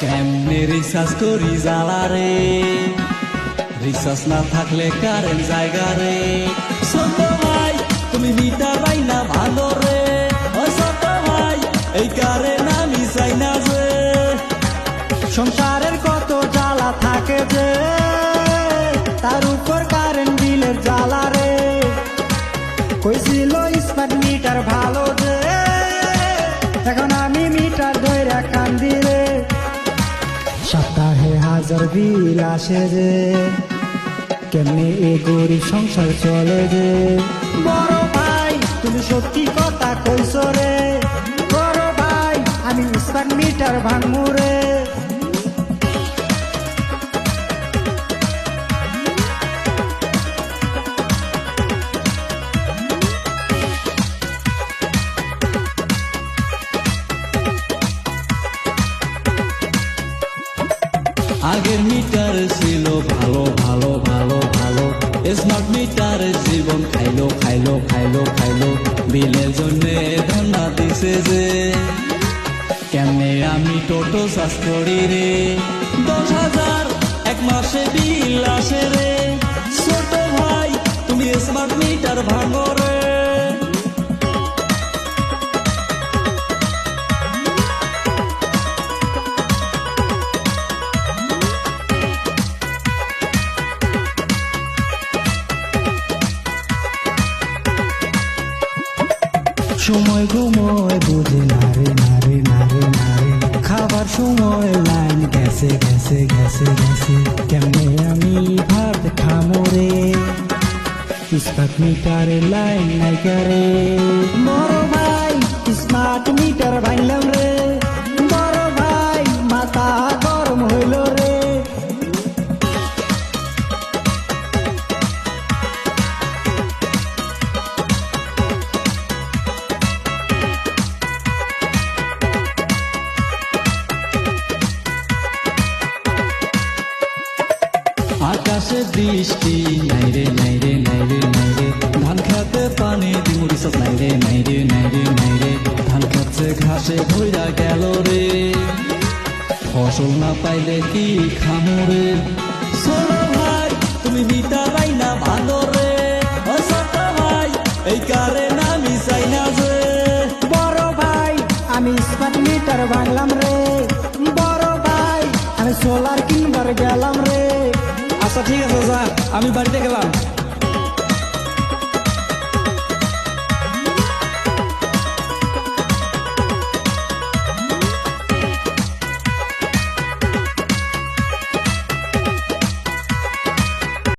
কেমনে রিচার্জ করি জ্বালা রে, রিচার্জ না থাকলে কারেন্ট জায়গা রে। ছোট ভাই তুমি মিটার বাইনা ভালো রে, ও ছোট ভাই এই কারেন্ট আমি চাই না যে। সংসারের কত জ্বালা থাকে যে, তার উপর কারেন্ট বিলের জ্বালা রে। কইছিল স্মার্ট মিটার ভালো যে, এখন আমি মিটার ধইরা কান্দি রে। সপ্তাহে 1000 বিল আসে যে, কেমনে এ গরিব সংসার চলে যে। বড় ভাই তুমি সত্যি কথা কইছ রে, বড় ভাই আমি স্মার্ট মিটার ভাঙমু রে। আগের মিটার ছিল ভালো ভালো ভালো ভালো, স্মার্ট মিটার জীবন খাইলো খাইলো খাইলো খাইলো। বিলের জন্য ধন্যা দিছে যে, কেমনে আমি টোটো চাষ করি রে। 10,000 এক মাসে বিল আসে রে। ছোট ভাই তুমি স্মার্ট মিটার ভাঙো রে। সময় ঘুমোয় বুঝে নারে নারে নারে নারে, খাবার সময় লাইন গেছে গেছে গেছে গেছে। কেমনে আমি ভাত খামো রে, স্মার্ট মিটারে লাইন নাই করে। বড় ভাই স্মার্ট মিটার ভাঙলাম রে, বড় ভাই মাথা গরম হইল রে। আকাশে বৃষ্টি নাই রে নাই রে নাই রে নাই রে, ধান খেতে পানি দিমু রিচার্জ নাই রে নাই রে নাই রে নাই রে। ধান খেতে ঘাসে ভইরা গেল রে, ফসল না পাইলে কি খামো রে। ছোট ভাই তুমি মিটার বাইনা ভালো রে, ও ছোট ভাই এই কারেন্ট আমি চাই না যে। বড় ভাই আমি স্মার্ট মিটার ভাঙলাম রে, বড় ভাই আমি সোলার কিনবার গেলাম রে। আচ্ছা ঠিক আছে যা, আমি বাড়িতে গেলাম।